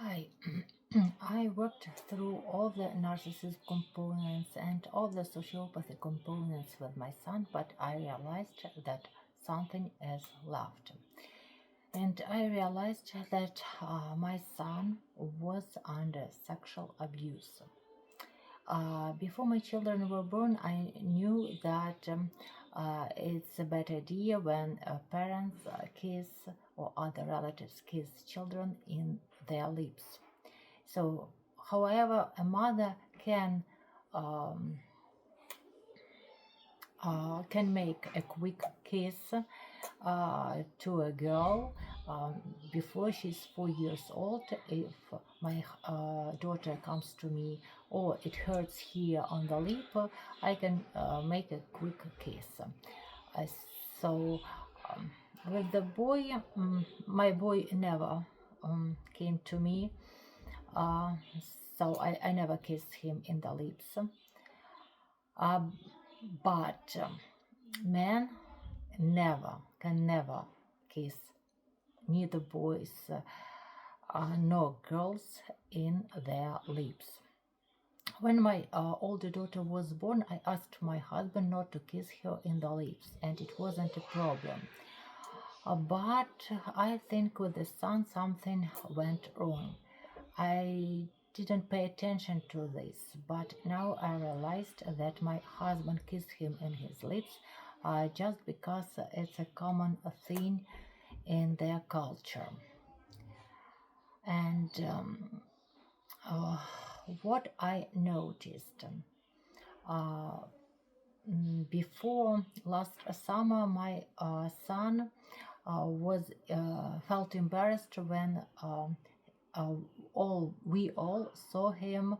Hi. I worked through all the narcissist components and all the sociopathy components with my son, but I realized that something is left. And I realized that my son was under sexual abuse. Before my children were born, I knew that it's a bad idea when parents kiss or other relatives kiss children in their lips. So, however, a mother um, can make a quick kiss to a girl um, before she's 4 years old. If my daughter comes to me, or it hurts here on the lip, I can make a quick kiss. Uh, so, um, with the boy, my boy never came to me, uh, so I never kissed him in the lips. Uh, but men can never kiss neither boys nor girls in their lips. When my older daughter was born, I asked my husband not to kiss her in the lips, and it wasn't a problem. But I think with the son something went wrong. I didn't pay attention to this, but now I realized that my husband kissed him in his lips just because it's a common thing in their culture. And uh, what I noticed uh, before last summer, my son was felt embarrassed when uh, we all saw him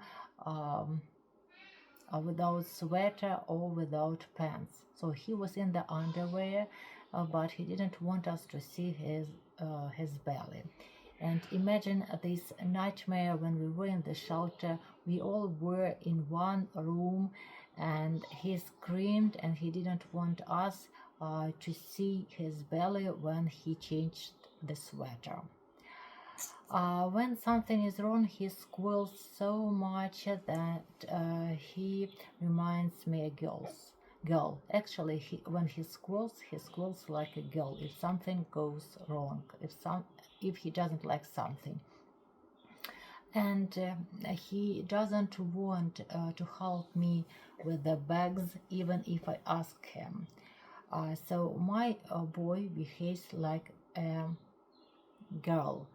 um, without sweater or without pants. So he was in the underwear, but he didn't want us to see his belly. And imagine this nightmare when we were in the shelter. We all were in one room, and he screamed, and he didn't want us to see his belly when he changed the sweater. When something is wrong, he squeals so much that he reminds me a girl. Actually, when he squeals like a girl. If something goes wrong, if he doesn't like something, and he doesn't want to help me with the bags, even if I ask him. So my boy behaves like a girl.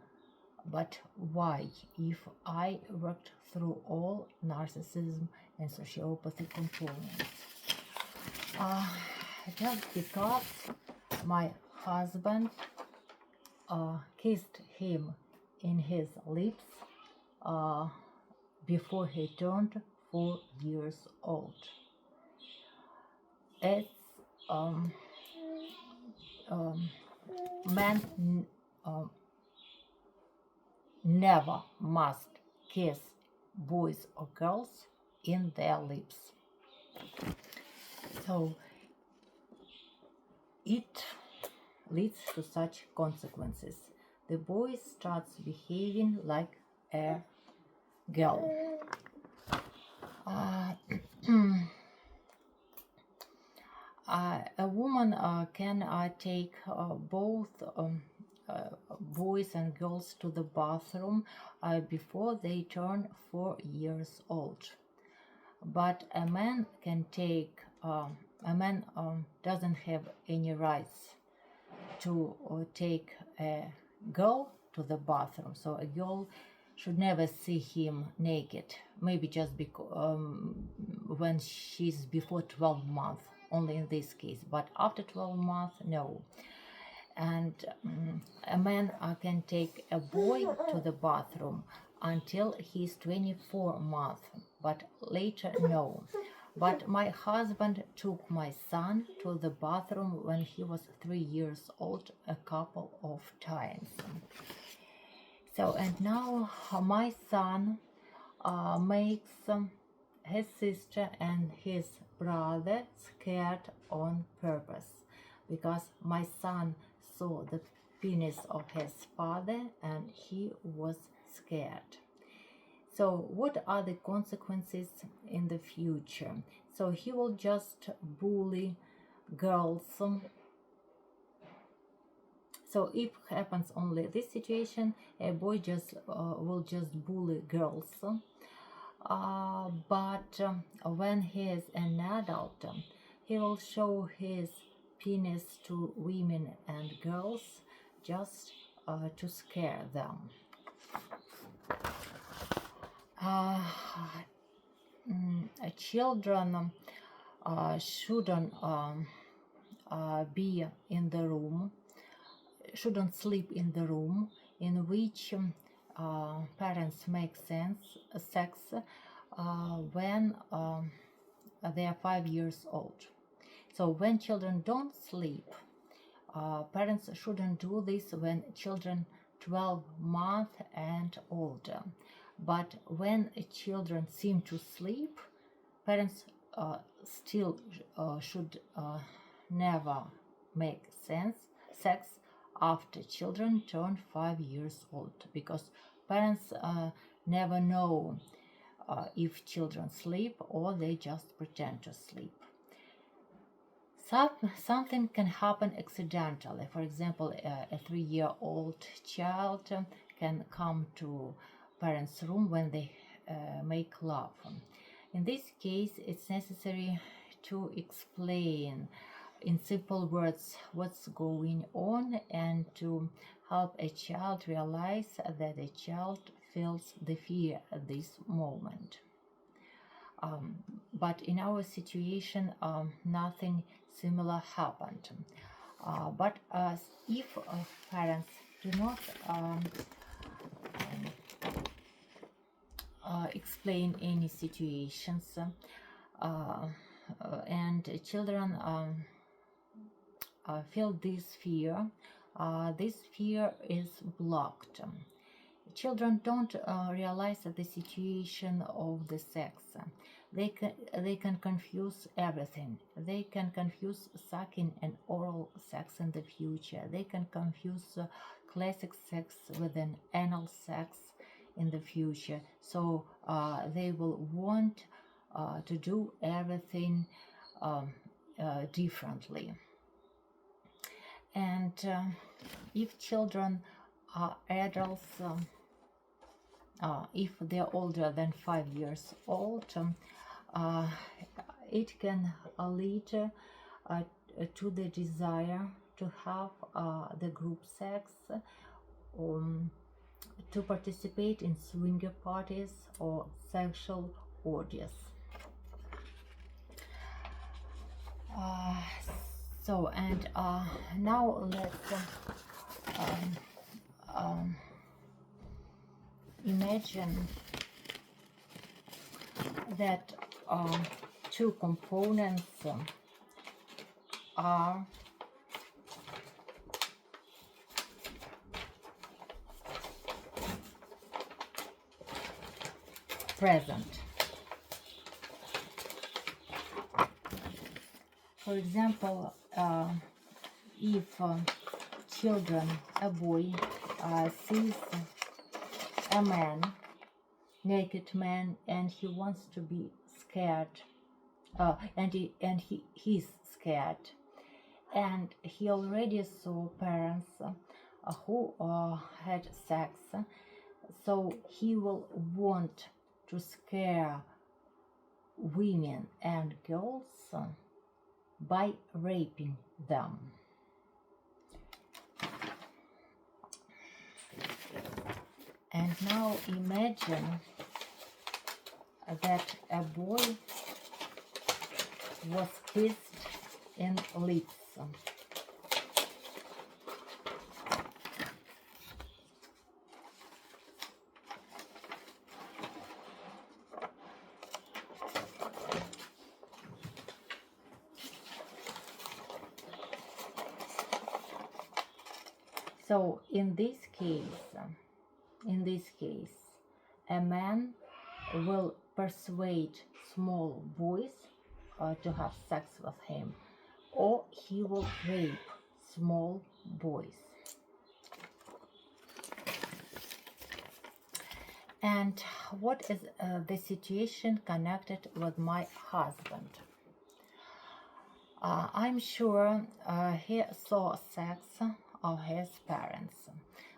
But why, if I worked through all narcissism and sociopathy components? Uh, just because my husband kissed him in his lips uh, before he turned 4 years old. It's um, um, men um, never must kiss boys or girls in their lips. So it leads to such consequences. The boy starts behaving like a girl. Uh, a woman can take both boys and girls to the bathroom before they turn 4 years old. But a man can take, a man doesn't have any rights to take a girl to the bathroom. So a girl should never see him naked, maybe just because when she's before 12 months, only in this case, but after 12 months, no. And a man can take a boy to the bathroom until he's 24 months, but later, no. But my husband took my son to the bathroom when he was 3 years old a couple of times. So, and now my son makes his sister and his brother scared on purpose, because my son saw the penis of his father and he was scared. So what are the consequences in the future? So he will just bully girls. So if happens only this situation, a boy just will just bully girls. But when he is an adult, he will show his penis to women and girls just to scare them. Children shouldn't be in the room, shouldn't sleep in the room in which parents make sex when they are 5 years old. So when children don't sleep, parents shouldn't do this when children 12 months and older. But when children seem to sleep, parents still should never make sex after children turn 5 years old, because parents never know if children sleep or they just pretend to sleep. Something can happen accidentally. For example, a 3-year-old child can come to parents' room when they make love. In this case, it's necessary to explain in simple words what's going on and to help a child realize that a child feels the fear at this moment. But in our situation, nothing similar happened. But if parents do not explain any situations and children feel this fear is blocked. Children don't realize the situation of the sex. They can confuse everything. They can confuse sucking and oral sex in the future. They can confuse classic sex with an anal sex in the future. So they will want to do everything differently. And if children are adults, if they're older than 5 years old, it can lead to the desire to have the group sex, to participate in swinger parties or sexual orgies. Now let's imagine that two components are present. For example, if a boy sees a man, naked man, and he wants to be scared, and he's scared, and he already saw parents who had sex, so he will want to scare women and girls by raping them. And now imagine that a boy was kissed in lips. So in this case, a man will persuade small boys to have sex with him, or he will rape small boys. And what is the situation connected with my husband? I'm sure he saw sex of his parents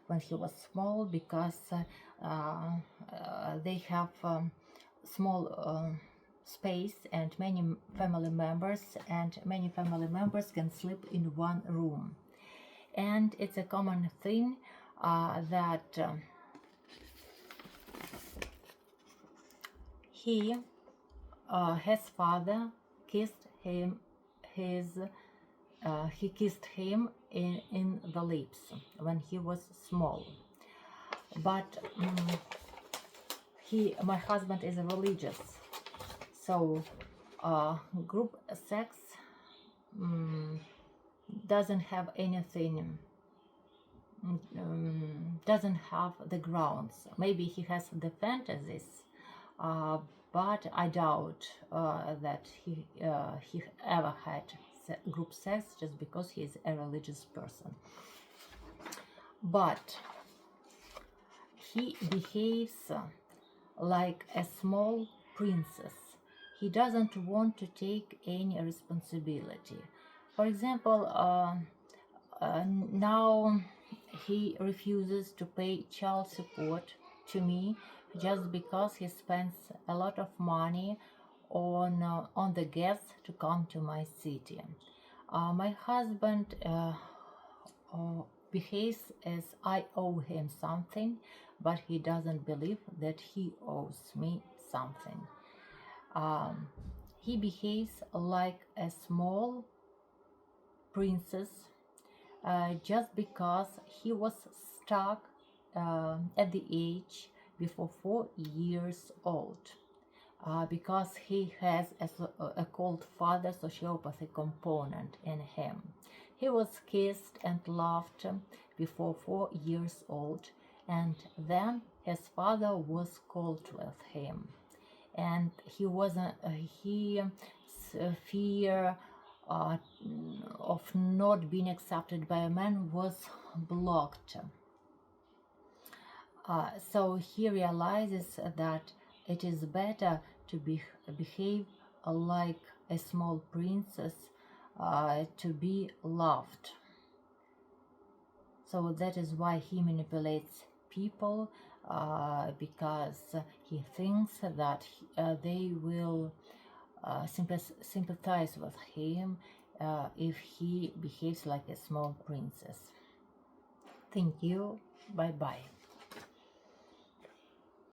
when he was small, because they have small space and many family members, and many family members can sleep in one room. And it's a common thing that his father kissed him, he kissed him in the lips when he was small. But my husband is religious, so group sex doesn't have anything, doesn't have the grounds. Maybe he has the fantasies, but I doubt that he ever had group sex, just because he is a religious person. But he behaves like a small princess. He doesn't want to take any responsibility. For example, now he refuses to pay child support to me, just because he spends a lot of money on the guests to come to my city. My husband behaves as I owe him something, but he doesn't believe that he owes me something. He behaves like a small princess, just because he was stuck at the age before 4 years old, because he has a cold father sociopathy component in him. He was kissed and loved before 4 years old, and then his father was cold with him, and fear of not being accepted by a man was blocked. So he realizes that it is better to behave like a small princess, to be loved. So that is why he manipulates people, because he thinks that they will sympathize with him if he behaves like a small princess. Thank you. Bye bye.